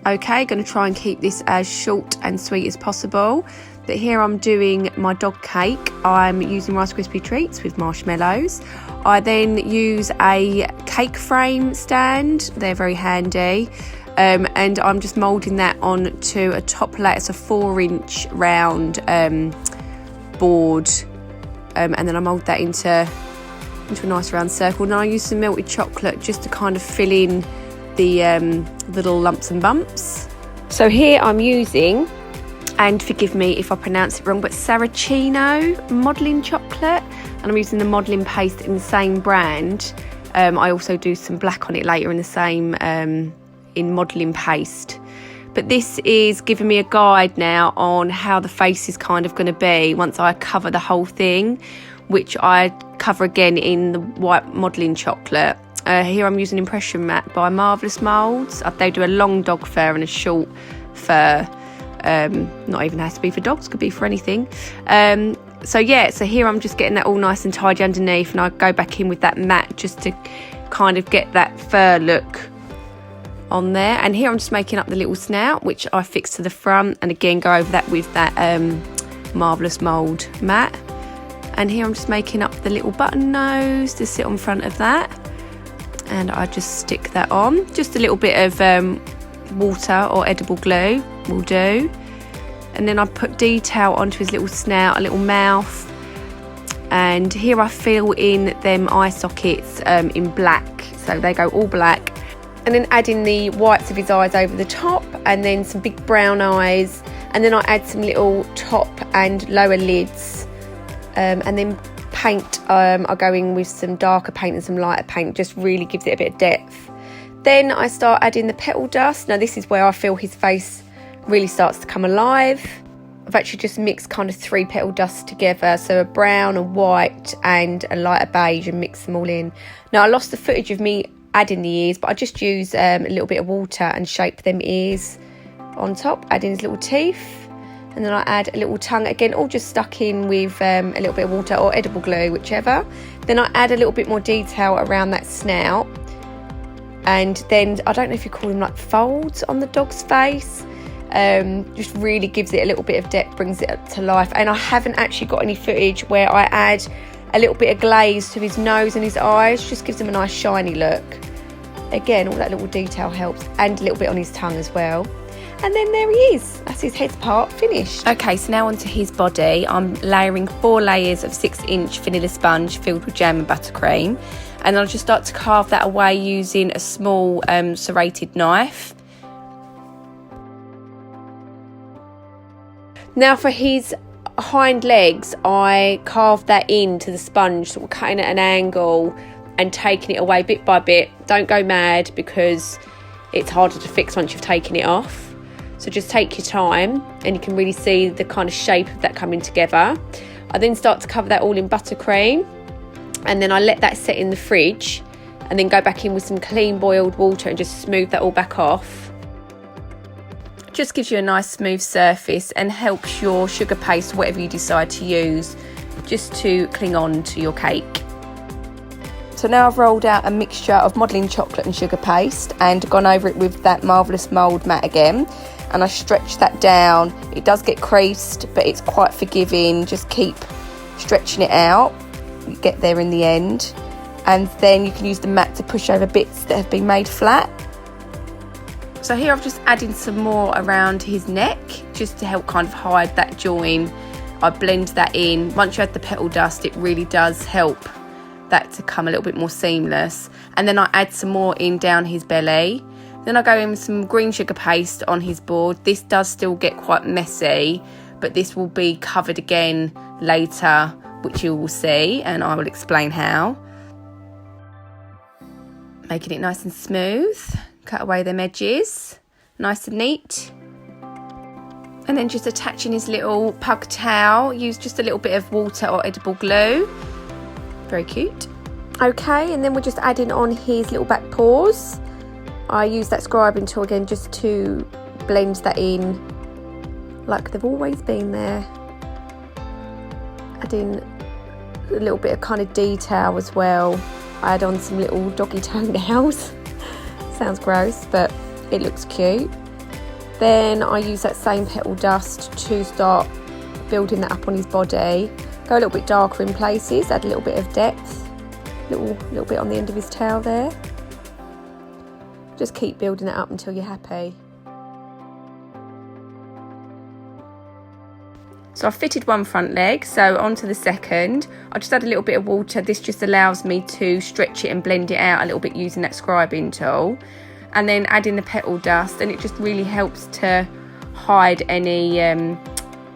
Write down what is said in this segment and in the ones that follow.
Okay, going to try and keep this as short and sweet as possible. But here I'm doing my dog cake. I'm using Rice Krispie treats with marshmallows. I then use a cake frame stand. They're very handy. And I'm just moulding that onto a top layer. It's a 4-inch round board. And then I mould that into a nice round circle. Now I use some melted chocolate just to kind of fill in the little lumps and bumps. So here I'm using, and forgive me if I pronounce it wrong, but Saracino modelling chocolate, and I'm using the modelling paste in the same brand. I also do some black on it later in the same in modelling paste. But this is giving me a guide now on how the face is kind of going to be once I cover the whole thing, which I cover again in the white modelling chocolate. Here I'm using impression mat by Marvellous Moulds. They do a long dog fur and a short fur. Not even has to be for dogs, could be for anything. So here I'm just getting that all nice and tidy underneath, and I go back in with that mat just to kind of get that fur look on there. And here I'm just making up the little snout, which I fix to the front, and again go over that with that Marvellous Mould mat. And here I'm just making up the little button nose to sit on front of that, and I just stick that on. Just a little bit of water or edible glue will do. And then I put detail onto his little snout, a little mouth, and here I fill in them eye sockets in black, so they go all black. And then add in the whites of his eyes over the top, and then some big brown eyes, and then I add some little top and lower lids, and then paint. I go in with some darker paint and some lighter paint, just really gives it a bit of depth. Then I start adding the petal dust. Now this is where I feel his face really starts to come alive. I've actually just mixed kind of 3 petal dusts together, so a brown, a white and a lighter beige, and mix them all in. Now I lost the footage of me adding the ears, but I just use a little bit of water and shape them ears on top, add in his little teeth, and then I add a little tongue, again all just stuck in with a little bit of water or edible glue, whichever. Then I add a little bit more detail around that snout, and then I don't know if you call them like folds on the dog's face. Just really gives it a little bit of depth, brings it to life. And I haven't actually got any footage where I add a little bit of glaze to his nose and his eyes, just gives him a nice shiny look. Again, all that little detail helps, and a little bit on his tongue as well. And then there he is, that's his head part finished. Okay, so now onto his body. I'm layering 4 layers of 6-inch vanilla sponge filled with jam and buttercream, and I'll just start to carve that away using a small serrated knife. Now for his hind legs, I carved that into the sponge, sort of cutting at an angle and taking it away bit by bit. Don't go mad because it's harder to fix once you've taken it off. So just take your time, and you can really see the kind of shape of that coming together. I then start to cover that all in buttercream, and then I let that set in the fridge, and then go back in with some clean boiled water and just smooth that all back off. Just gives you a nice smooth surface and helps your sugar paste, whatever you decide to use, just to cling on to your cake. So now I've rolled out a mixture of modelling chocolate and sugar paste and gone over it with that Marvellous Mould mat again, and I stretch that down. It does get creased, but it's quite forgiving. Just keep stretching it out, you get there in the end, and then you can use the mat to push over bits that have been made flat. So here I've just added some more around his neck just to help kind of hide that join. I blend that in. Once you add the petal dust, it really does help that to come a little bit more seamless. And then I add some more in down his belly. Then I go in with some green sugar paste on his board. This does still get quite messy, but this will be covered again later, which you will see, and I will explain how. Making it nice and smooth. Cut away them edges, nice and neat. And then just attaching his little pug towel, use just a little bit of water or edible glue. Very cute. Okay, and then we're just adding on his little back paws. I use that scribing tool again just to blend that in like they've always been there. Adding a little bit of kind of detail as well. I add on some little doggy toenails. Sounds gross, but it looks cute. Then I use that same petal dust to start building that up on his body. Go a little bit darker in places, add a little bit of depth, little bit on the end of his tail there. Just keep building it up until you're happy. So I've fitted one front leg, so onto the second. I just add a little bit of water. This just allows me to stretch it and blend it out a little bit using that scribing tool. And then add in the petal dust, and it just really helps to hide any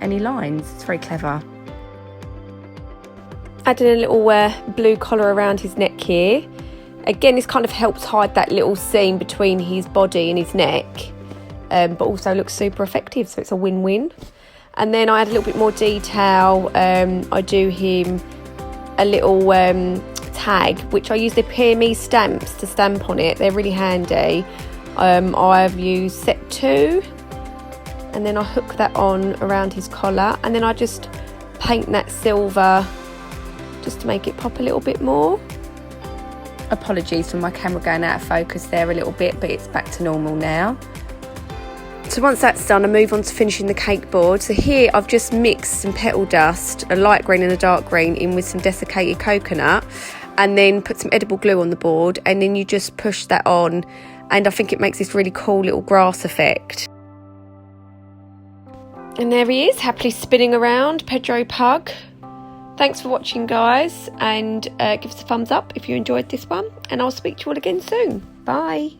lines. It's very clever. Adding a little blue collar around his neck here. Again, this kind of helps hide that little seam between his body and his neck, but also looks super effective, so it's a win-win. And then I add a little bit more detail. I do him a little tag, which I use the PME stamps to stamp on it. They're really handy. I've used set 2, and then I hook that on around his collar, and then I just paint that silver just to make it pop a little bit more. Apologies for my camera going out of focus there a little bit, but it's back to normal now. So once that's done, I move on to finishing the cake board. So here I've just mixed some petal dust, a light green and a dark green, in with some desiccated coconut, and then put some edible glue on the board, and then you just push that on, and I think it makes this really cool little grass effect. And there he is, happily spinning around, Pedro Pug. Thanks for watching, guys, and give us a thumbs up if you enjoyed this one, and I'll speak to you all again soon. Bye.